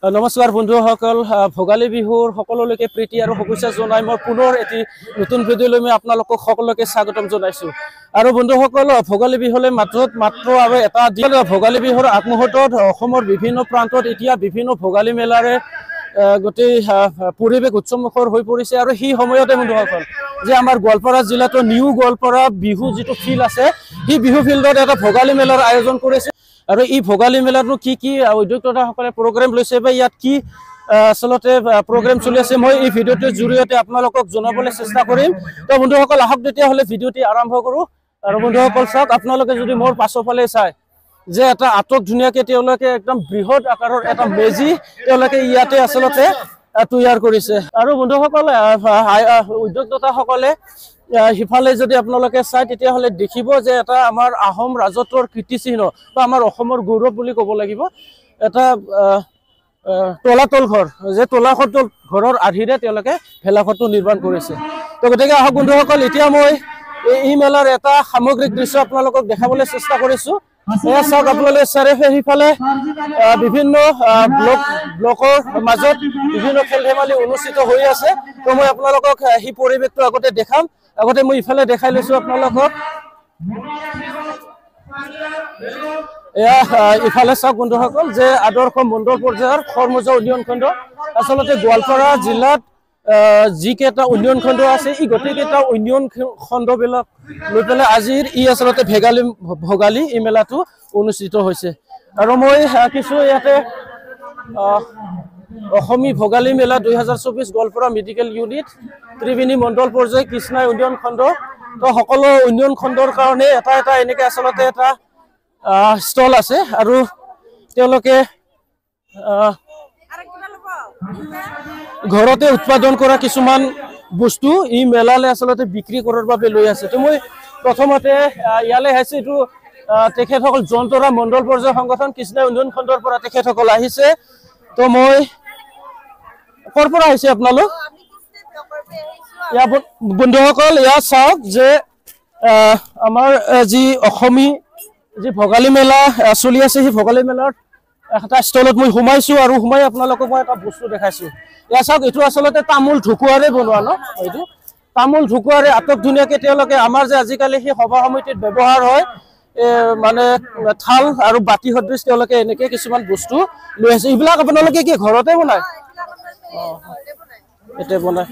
নমস্কাৰ বন্ধুসকল, ভোগালী বিহুৰ সকলোলৈকে প্ৰীতি আৰু শুভেচ্ছা জনাই মই পুনৰ এটি নতুন ভিডিঅ'লৈ মই আপোনালোকক সকলোকে স্বাগতম জনাইছোঁ। আৰু বন্ধুসকল, ভোগালী বিহুলৈ মাত্ৰ আৰু এটা দিন। ভোগালী বিহুৰ আগমুহূৰ্তত অসমৰ বিভিন্ন প্ৰান্তত এতিয়া বিভিন্ন ভোগালী মেলাৰে গোটেই পৰিৱেশ উৎসৱমুখৰ হৈ পৰিছে। আৰু সেই সময়তে বন্ধুসকল যে আমাৰ গোৱালপাৰা জিলাতো নিউ গোৱালপাৰা বিহু যিটো ফিল্ড আছে, সেই বিহু ফিল্ডত এটা ভোগালী মেলাৰ আয়োজন কৰিছে। আৰু এই ভোগালী মেলাতো কি কি উদ্যোক্তাসকলে প্ৰগ্ৰেম লৈছে বা ইয়াত কি আচলতে প্ৰগ্ৰেম চলি আছে, মই এই ভিডিঅ'টোৰ জৰিয়তে আপোনালোকক জনাবলৈ চেষ্টা কৰিম। তো বন্ধুসকল, আহক তেতিয়াহ'লে ভিডিঅ'টি আৰম্ভ কৰোঁ। আৰু বন্ধুসকল চাওক, আপোনালোকে যদি মোৰ পাছৰফালে চায় যে এটা আটক ধুনীয়াকৈ তেওঁলোকে একদম বৃহৎ আকাৰৰ এটা মেজি তেওঁলোকে ইয়াতে আচলতে তৈয়াৰ কৰিছে। আৰু বন্ধুসকল, উদ্যোক্তাসকলে সিফালে যদি আপোনালোকে চায় তেতিয়াহ'লে দেখিব যে এটা আমাৰ আহোম ৰাজত্বৰ কীৰ্তিচিহ্ন বা আমাৰ অসমৰ গৌৰৱ বুলি ক'ব লাগিব, এটা তলাতল ঘৰ, যে তলাতল ঘৰৰ আৰ্হিৰে তেওঁলোকে ভেলাঘৰটো নিৰ্মাণ কৰিছে। তো গতিকে আহক বন্ধুসকল, এতিয়া মই এই মেলাৰ এটা সামগ্ৰিক দৃশ্য আপোনালোকক দেখাবলৈ চেষ্টা কৰিছোঁ। এয়া চাওক আপোনালোকে চাৰিওফালে সিফালে বিভিন্ন ব্লকৰ মাজত বিভিন্ন খেল ধেমালি অনুষ্ঠিত হৈ আছে। তো মই আপোনালোকক সেই পৰিৱেশটো আগতে দেখাম। আগতে মই ইফালে দেখাই লৈছোঁ আপোনালোকক। এয়া ইফালে চাওক বন্ধুসকল যে আদৰ্শ মণ্ডল পৰ্যায়ৰ খৰমুজা উন্নয়ন খণ্ড, আচলতে গোৱালপাৰা জিলাত যিকেইটা উন্নয়ন খণ্ড আছে, এই গোটেইকেইটা উন্নয়ন খণ্ডবিলাক লৈ পেলাই আজিৰ আচলতে ভোগালী এই মেলাটো অনুষ্ঠিত হৈছে। আৰু মই কিছু ইয়াতে অসমী ভোগালী মেলা 2024 গোৱালপাৰা মেডিকেল ইউনিট ত্ৰিবেণী মণ্ডল পৰ্যায় কৃষ্ণাই উন্নয়ন খণ্ড, তো সকলো উন্নয়ন খণ্ডৰ কাৰণে এটা এটা এনেকৈ আচলতে এটা ষ্টল আছে। আৰু তেওঁলোকে ঘৰতে উৎপাদন কৰা কিছুমান বস্তু এই মেলালৈ আচলতে বিক্ৰী কৰাৰ বাবে লৈ আছে। তো মই প্ৰথমতে ইয়ালৈ আহিছোঁ, এইটো তেখেতসকল জন্তৰা মণ্ডল পৰ্যায় সংগঠন কৃষ্ণাই উন্নয়ন খণ্ডৰ পৰা তেখেতসকল আহিছে। তো মই ক'ৰ পৰা আহিছে আপোনালোক? বন্ধুসকল ইয়াত চাওক যে আমাৰ যি অসমী যি ভোগালী মেলা চলি আছে, সেই ভোগালী মেলাৰ এটা ষ্টলত মই সোমাইছোঁ। আৰু সোমাই আপোনালোকক মই এটা বস্তু দেখাইছোঁ। ইয়াত চাওক, এইটো আচলতে তামোল ঢকুৱাৰে বনোৱা ন, এইটো তামোল ঢকুৱাৰে আটক ধুনীয়াকৈ তেওঁলোকে আমাৰ যে আজিকালি সেই সভা সমিতিত ব্যৱহাৰ হয় মানে থাল আৰু বাতি সদৃশ তেওঁলোকে এনেকৈ কিছুমান বস্তু লৈ আছে। এইবিলাক আপোনালোকে কি ঘৰতে বনায়? এতিয়া বনায়।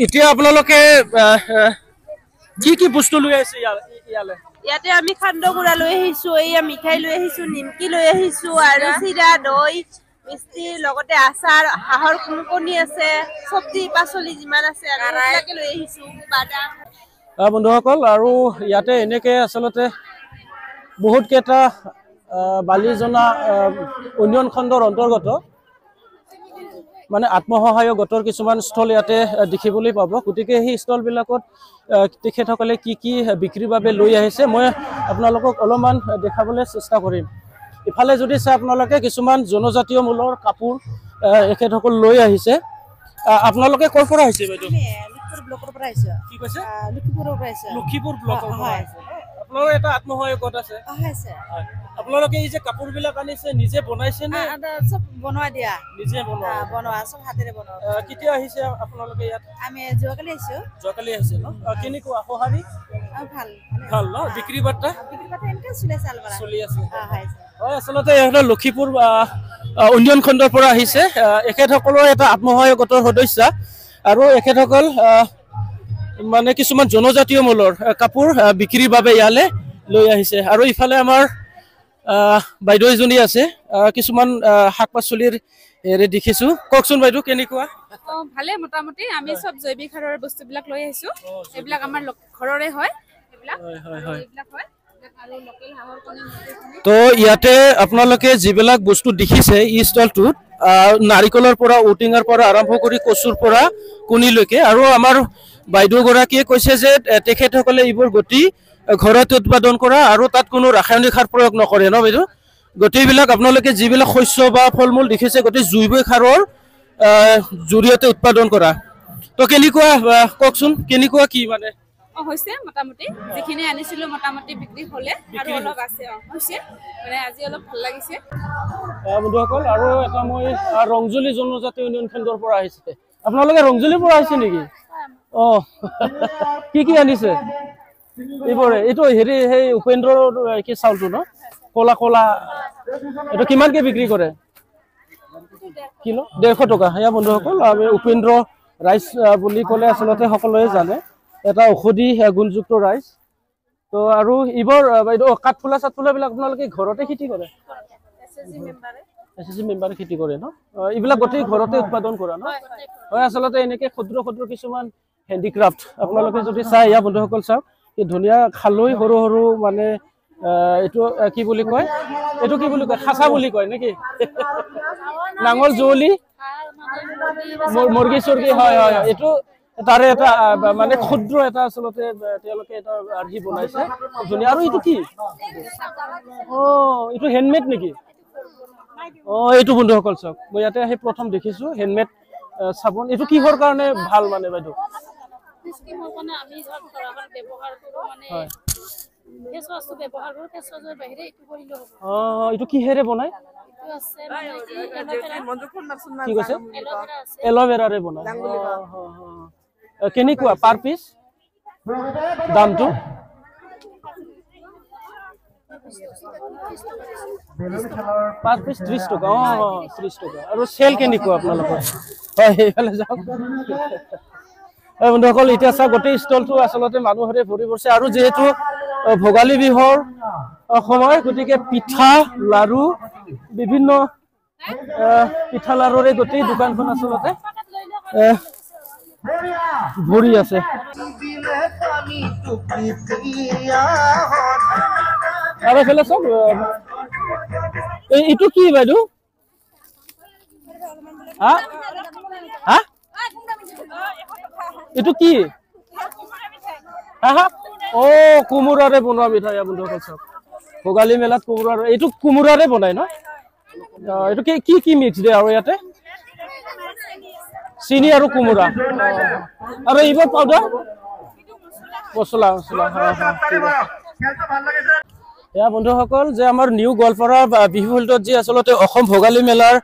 এতিয়া আপোনালোকে কি কি বস্তু লৈ আহিছে ইয়ালৈ? ইয়াতে আমি খান্দ গুড়া লৈ আহিছো, এইয়া মিঠাই লৈ আহিছো, নিমকি লৈ আহিছো, আৰু চিৰা, দৈ, মিষ্টি, লগতে আচাৰ, হাঁহৰ কণী আছে, চব্জি পাচলি যিমান আছে আৰু এইবিলাকে লৈ আহিছো, বাদাম। বন্ধুসকল, আৰু ইয়াতে এনেকৈ আচলতে বহুত কেইটা বালিজনা উন্নয়ন খণ্ডৰ অন্তৰ্গত মানে আত্মসহায়ক গোটৰ কিছুমান ষ্টল ইয়াতে দেখিবলৈ পাব। গতিকে সেই ষ্টলবিলাকত তেখেতসকলে কি কি বিক্ৰীৰ বাবে লৈ আহিছে মই আপোনালোকক অলপমান দেখাবলৈ চেষ্টা কৰিম। ইফালে যদি চাই আপোনালোকে কিছুমান জনজাতীয় মূলৰ কাপোৰ এখেতসকল লৈ আহিছে। আপোনালোকে ক'ৰ পৰা আহিছে বাইদেউ? ব্লকৰ পৰা আহিছো। কি কৈছে? লখিমপুৰৰ পৰা আহিছো। লখিমপুৰ ব্লকৰ পৰা আহিছে। আপোনালোকৰ এটা আত্মসহায়ক গোট আছে? আপোনালোকে এই যে কাপোৰবিলাক আনিছে নিজে বনাইছে নে? চব বনোৱা দিয়া। নিজে বনোৱা চব হাতেৰে বনোৱা। কেতিয়া আহিছে আপোনালোকে ইয়াত? আমি যোৱাকালি আহিছো। যোৱাকালি আহিছে ন? কেনেকুৱা সঁহাৰি? ভাল ভাল ন? বিক্ৰী বাৰ্তা এনেকৈ চলি আছে। হয়, আচলতে ইহঁতে লখিমপুৰ উন্নয়ন খণ্ডৰ পৰা আহিছে। এখেতসকলৰ এটা আত্মসহায়ক গোটৰ সদস্য। আৰু এখেতসকল মানে কিছুমান জনজাতীয় মূলৰ কাপোৰ বিক্ৰীৰ বাবে ইয়ালৈ লৈ আহিছে। আৰু ইফালে আমাৰ বাইদেউ এজনী আছে, কিছুমান শাক পাচলিৰ হেৰি দেখিছোঁ। কওকচোন বাইদেউ, কেনেকুৱা? ভালে, মোটামুটি আমি চব জৈৱিক সাৰৰ বস্তুবিলাক লৈ আহিছোঁ। এইবিলাক আমাৰ ঘৰৰে হয়। তো ইয়াতে আপোনালোকে যিবিলাক বস্তু দেখিছে এই ষ্টলটোত নাৰিকলৰ পৰা, ঔটেঙাৰ পৰা আৰম্ভ কৰি কচুৰ পৰা কণীলৈকে। আৰু আমাৰ বাইদেউগৰাকীয়ে কৈছে যে তেখেতসকলে এইবোৰ গোটেই ঘৰতে উৎপাদন কৰা আৰু তাত কোনো ৰাসায়নিক সাৰ প্ৰয়োগ নকৰে ন বাইদেউ? গোটেইবিলাক আপোনালোকে যিবিলাক শস্য বা ফল মূল দেখিছে গোটেই জৈৱিক সাৰৰ জৰিয়তে উৎপাদন কৰা। তো কেনেকুৱা কওকচোন, কেনেকুৱা কি মানে হৈছে মোটামুটি যিখিনি আনিছিলো মোটামুটি বিক্ৰী হ'লে আৰু অলপ আছে হৈছে মানে আজি অলপ ভাল লাগিছে বন্ধুসকল আৰু এটা মই ৰংজুলি জনজাতি ইউনিয়ন কেন্দ্ৰৰ পৰা আহিছে আপোনালোকে ৰংজুলিৰ পৰা আহিছে নেকি কি আনিছে এইবোৰে এইটো হেৰি সেই উপেন্দ্ৰৰ কি চাউলটো ন কলা কলা এইটো কিমানকে বিক্ৰী কৰে কিলো 150 টকা সেয়া বন্ধুসকল আমি উপেন্দ্ৰ ৰাইচ বুলি ক'লে আচলতে সকলোৱে জানে এটা ঔষধি গুণযুক্ত ৰাইচ তো আৰু ইবোৰ বাইদেউ কাঠফুলা চাটফুলাবিলাক আপোনালোকে ঘৰতে খেতি কৰে এসএসজি মেম্বাৰে খেতি কৰে ন এইবিলাক গোটেই ঘৰতে উৎপাদন কৰা ন হয় আচলতে এনেকে ক্ষুদ্ৰ ক্ষুদ্ৰ কিছুমান হেণ্ডিক্ৰাফ্ট আপোনালোকে যদি চাই ইয়া বন্ধুসকল চাওক এই ধুনীয়া খালৈ সৰু সৰু মানে এইটো কি বুলি কয় খাসা বুলি কয় নেকি নাঙল জুলি মুৰ্গী চুৰ্গী হয় হয় এইটো তাৰে এটা মানে ক্ষুদ্ৰ এটা আচলতে তেওঁলোকে এটা আৰ্হি বনাইছে ধুনীয়া আৰু এইটো কি এইটো হেণ্ডমেড নেকি এইটো বন্ধুসকল চাওক মই ইয়াতে আহি প্ৰথম দেখিছো হেণ্ডমেড চাবোন এইটো কিহৰ কাৰণে ভাল মানে বাইদেউ এইটো কিহেৰে বনাই কি কৈছে এল'ভেৰাৰে বনাই কেনেকুৱা পাৰ পিচ দামটো পাৰ পিচ 30 টকা 30 টকা আৰু চেল কেনেকুৱা আপোনালোকৰ হয় এইফালে যাওক বন্ধুসকল এতিয়া চাওক গোটেই ষ্টলটো আচলতে মানুহৰে ভৰি পৰিছে আৰু যিহেতু ভোগালী বিহুৰ সময় গতিকে পিঠা লাৰু বিভিন্ন পিঠা লাৰুৰে গোটেই দোকানখন আচলতে ভৰি আছে আৰু এইফালে চাওক এইটো কি বাইদেউ হা এইটো কি কোমোৰাৰে বনোৱা মিঠাই বন্ধুসকল চাওক ভোগালী মেলাত কোমোৰাৰ এইটো কোমোৰাৰে বনাই ন এইটো কি মিক্স দিয়ে আৰু ইয়াতে চিনি আৰু কোমোৰা আৰু এইবোৰ পাউডাৰ মছলা এয়া বন্ধুসকল যে আমাৰ নিউ গোৱালপাৰা বিহু ফিল্ডত যি আচলতে অসম ভোগালী মেলাৰ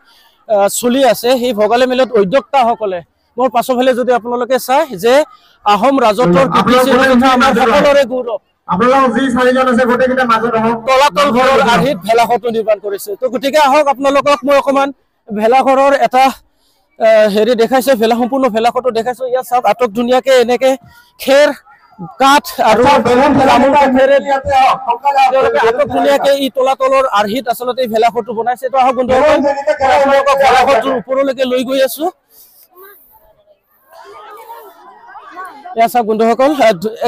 চলি আছে সেই ভোগালী মেলাত উদ্যোক্তাসকলে মোৰ পাছফালে যদি আপোনালোকে চাই যে আহোম ৰাজত্বৰ সকলোৰে গৌৰৱ তলাতল ঘৰৰ আৰ্হিত ভেলাঘৰটো নিৰ্মাণ কৰিছে তো গতিকে আহক আপোনালোকক মই অকণমান ভেলাঘৰৰ এটা হেৰি দেখাইছে সম্পূৰ্ণ ভেলাঘৰটো দেখাইছো ইয়াত চাওক আটক ধুনীয়াকে এনেকে খেৰ কাঠ আৰু আটক ধুনীয়াকে ই তলাতলৰ আৰ্হিত আচলতে ভেলাঘৰটো বনাইছে তো আহক বন্ধুসকল ভেলাঘৰটোৰ ওপৰলৈকে লৈ গৈ আছো বন্ধুসকল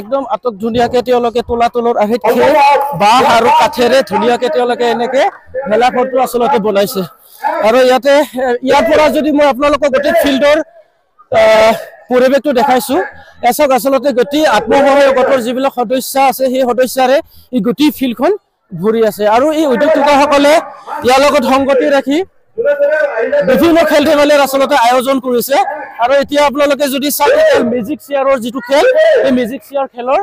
একদম আটক ধুনীয়াকে তেওঁলোকে তলাতলৰ আৰ্হিত খেৰ বাঁহ আৰু কাঠেৰে ধুনীয়াকে তেওঁলোকে এনেকে ভেলাঘৰটো আচলতে বনাইছে আৰু ইয়াৰ পৰা যদি মই আপোনালোকক গোটেই ফিল্ডৰ পৰিৱেশটো দেখাইছো এচক আচলতে গোটেই আত্মসহায়ক গোটৰ যিবিলাক সদস্য আছে সেই সদস্যৰে এই গোটেই ফিল্ডখন ভৰি আছে আৰু এই উদ্যোক্তাসকলে ইয়াৰ লগত সংগতি ৰাখি বিভিন্ন খেল ধেমালিৰ আচলতে আয়োজন কৰিছে আৰু এতিয়া আপোনালোকে যদি চাই মেজিক চেয়াৰৰ যিটো খেল এই মেজিক চেয়াৰ খেলৰ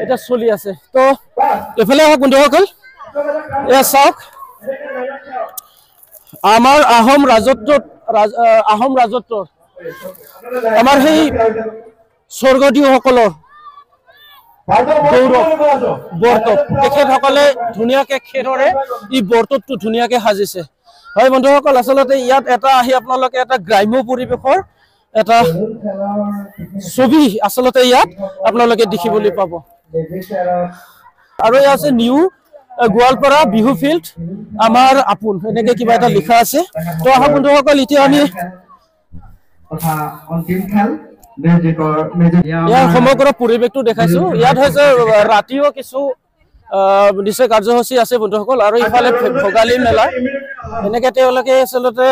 এটা চলি আছে তো এফালে আহক বন্ধুসকল এয়া চাওক আমাৰ আহোম ৰাজত্বৰ আমাৰ সেই স্বৰ্গদেউসকলৰ গৌৰৱ বৰ্তত তেখেতসকলে ধুনীয়াকে খেৰেৰে এই বৰ্ততটো ধুনীয়াকে সাজিছে হয় বন্ধুসকল আচলতে ইয়াত এটা আহি আপোনালোকে এটা গ্ৰাম্য পৰিৱেশৰ এটা ছবি আচলতে ইয়াত আপোনালোকে দেখিবলৈ পাব আৰু ইয়াত আছে নিউ গোৱালপাৰা বিহু ফিল্ড আমাৰ আপোন এনেকে কিবা এটা লিখা আছে তো আহক বন্ধুসকল এতিয়া আমি ইয়াৰ সমগ্ৰ পৰিৱেশটো দেখাইছো ইয়াত হৈছে ৰাতিও কিছু নিশ্চয় কাৰ্যসূচী আছে বন্ধুসকল আৰু ইফালে ভোগালী মেলা এনেকে তেওঁলোকে আচলতে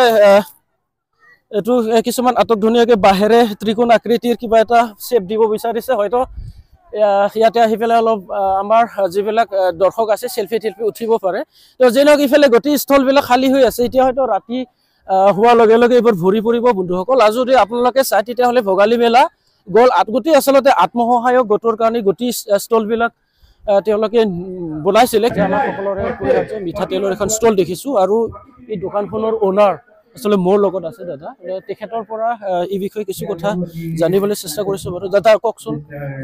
এইটো কিছুমান আটক ধুনীয়াকে বাহেৰে ত্ৰিকোণ আকৃতিৰ কিবা এটা শ্বেপ দিব বিচাৰিছে হয়তো ইয়াতে আহি পেলাই অলপ আমাৰ যিবিলাক দৰ্শক আছে সেলফি উঠিব পাৰে তো যেনক ইফালে গোটেই স্থলবিলাক খালী হৈ আছে এতিয়া হয়তো ৰাতি হোৱাৰ লগে লগে এইবোৰ ভৰি পৰিব বন্ধুসকল আৰু যদি আপোনালোকে চাই তেতিয়াহ'লে ভোগালী মেলা গ'ল। গোটেই আচলতে আত্মসহায়ক গোটৰ কাৰণে গোটেই ষ্টলবিলাক তেওঁলোকে বনাইছিলে। আমাৰ সকলোৰে মিঠাতেলৰ এখন ষ্টল দেখিছোঁ আৰু এই দোকানখনৰ অনাৰ আচলতে মোৰ লগত আছে দাদা। তেখেতৰ পৰা এই বিষয়ে কিছু কথা জানিবলৈ চেষ্টা কৰিছোঁ বাৰু। দাদা কওকচোন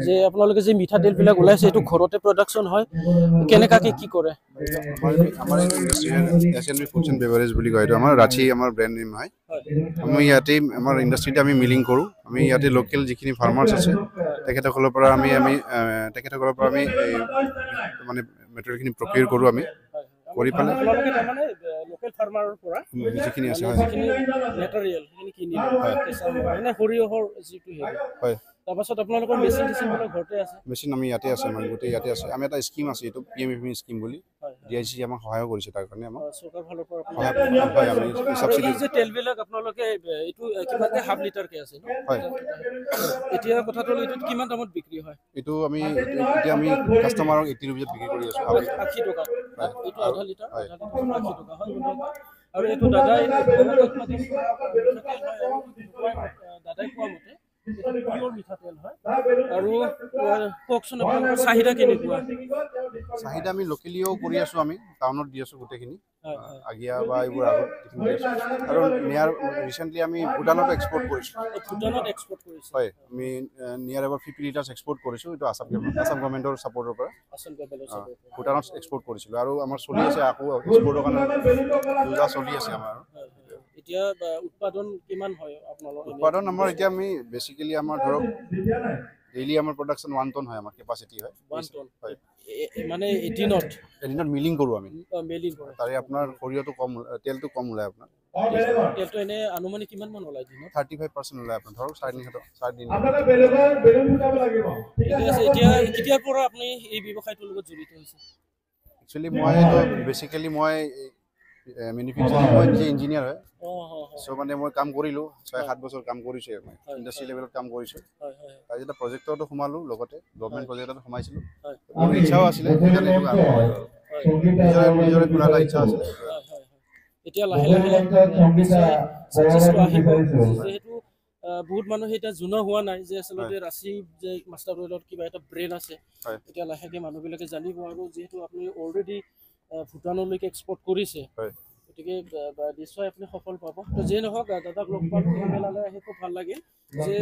যে আপোনালোকে যে মিঠাতেলবিলাক ওলাইছে এইটো ঘৰতে প্ৰডাকশ্যন হয়, কেনেকুৱাকৈ কি কৰে? আমাৰ ইণ্ডাষ্ট্ৰি ফুডছ এণ্ড বেভাৰেজ বুলি কয়, এইটো আমাৰ ৰাঁচী আমাৰ ব্ৰেণ্ড নেম হয়। আমি ইয়াতে আমাৰ ইণ্ডাষ্ট্ৰিতে আমি মিলিং কৰোঁ। আমি ইয়াতে লোকেল যিখিনি ফাৰ্মাৰ্ছ আছে তেখেতসকলৰ পৰা আমি মানে মেটেৰিয়েলখিনি প্ৰকিউৰ কৰোঁ। আমি কৰি পেলাই লোকেল ফাৰ্মাৰৰ পৰা যিখিনি আছে মেটেৰিয়েল সৰিয়হৰ যিটো হয়। তাৰপাছত আপোনালোকৰ মেচিন টেচিনবিলাক ঘৰতে আছে? মেচিন আমি ইয়াতে আছে, আমাৰ গোটেই ইয়াতে আছে। আমি এটা স্কিম আছে, এইটো PMFME স্কিম বুলি DIC আমাক সহায় কৰিছে, তাৰ কাৰণে আমাক চৰকাৰ ফালৰ পৰা হয় আমি সাবসিডি। যে তেলবিলাক আপোনালোকে এইটো কিমানকৈ হাফ লিটাৰকৈ আছে হয়। এতিয়া কথাটো এইটো কিমান দামত বিক্ৰী হয়? এইটো এতিয়া আমি কাষ্টমাৰক 80 rupees বিক্ৰী কৰি আছোঁ। 80 টকা এইটো আধা লিটাৰ 80 টকা হয়। আৰু এইটো দাদাই কোৱা মতে পিয়ৰ মিঠাতেল হয়। আৰু কওকচোন আপোনালোকৰ চাহিদা কেনেকুৱা? চাহিদা আমি লোকেলিও কৰি আছোঁ, আমি টাউনত দি আছোঁ গোটেইখিনি, আগিয়া বা এইবোৰ আগত আৰু ৰিচেণ্টলি আমি ভূটানত এক্সপৰ্ট কৰিছোঁ। ভূটানত এক্সপৰ্ট কৰিছোঁ? হয়, আমি নিয়াৰ এবাৰ 50 লিটাৰ্ছ এক্সপৰ্ট কৰিছোঁ। এইটো আছাম গভৰ্ণমেণ্টৰ ছাপৰ্টৰ পৰা ভূটানত এক্সপৰ্ট কৰিছিলোঁ। আৰু আমাৰ চলি আছে আকৌ এক্সপৰ্টৰ কাৰণে যোজা চলি আছে আমাৰ। এতিয়া উৎপাদন কিমান হয় আপোনালোকৰ? উৎপাদন আমাৰ এতিয়া আমি বেচিকেলি আমাৰ ধৰক ডেইলি আমাৰ প্ৰডাকশ্যন 1 টন হয়, আমাৰ কেপাচিটি হয় 1 টন হয়। মানে এদিনত মিলিং কৰোঁ আমি। মেলিং কৰে তাৰে আপোনাৰ সৰিয়হটো কম, তেলটো কম ওলায়। আপোনাৰ তেলটো এনে আনুমানিক কিমান মান ওলায় দিনত? 35% ওলায় আপোনাৰ, ধৰক 3.5 এতিয়া কেতিয়াৰ পৰা আপুনি এই ব্যৱসায়টোৰ লগত জড়িত হৈছে? একচুৱেলি বেচিকেলি মই মেনুফেকচাৰিং, মই নিজে ইঞ্জিনিয়াৰ হয়। চ' মানে মই কাম কৰিলোঁ 6-7 বছৰ কাম কৰিছোঁ, মই ইণ্ডাষ্ট্ৰি লেভেলত কাম কৰিছোঁ। তাৰ যেতিয়া প্ৰজেক্টতো সোমালোঁ, লগতে গভৰ্ণমেণ্ট প্ৰজেক্টত সোমাইছিলোঁ। মোৰ ইচ্ছাও আছিলে, নিজৰে খোলা এটা ইচ্ছা আছিলে। এতিয়া লাহে লাহে ছাকচেছটো আহিব, যিহেতু বহুত মানুহে এতিয়া জনা হোৱা নাই যে আচলতে ৰাঁচী যে মাষ্টাৰ অইলত কিবা এটা ব্ৰেণ্ড আছে। এতিয়া লাহেকৈ মানুহবিলাকে জানিব। আৰু যিহেতু আপুনি অলৰেডি ভূটানলৈকে এক্সপৰ্ট কৰিছে, গতিকে নিশ্চয় আপুনি সফল পাব। তো যিয়ে নহওক, দাদাক লগ পালোঁ, এই মেলালৈ আহি খুব ভাল লাগিল যে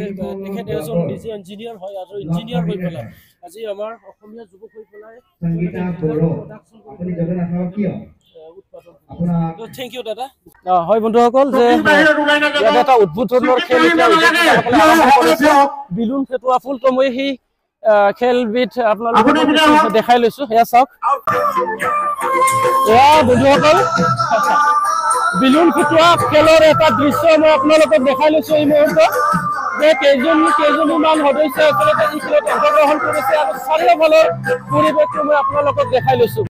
তেখেত এজন নিজে ইঞ্জিনিয়াৰ হয় আৰু ইঞ্জিনিয়াৰ হৈ পেলাই আজি আমাৰ অসমীয়া যুৱক হৈ পেলাই থেংক ইউ দাদা। হয় বন্ধুসকল, যে ইয়াত এটা উদ্বোধনৰ খেল বিলুন ফেটোৱা ফুল, তো মই সেই খেলবিধ আপোনালোকক দেখাই লৈছোঁ। সেয়া চাওক, এয়া বন্ধুসকল বিলুন ফুটোৱা খেলৰ এটা দৃশ্য মই আপোনালোকক দেখাই লৈছোঁ এই মুহূৰ্তত, যে কেইজনীমান সদস্যই আচলতে এই খেলত অংশগ্ৰহণ কৰিছে আৰু চাৰিওফালৰ পৰিৱেশটো মই আপোনালোকক দেখাই লৈছোঁ।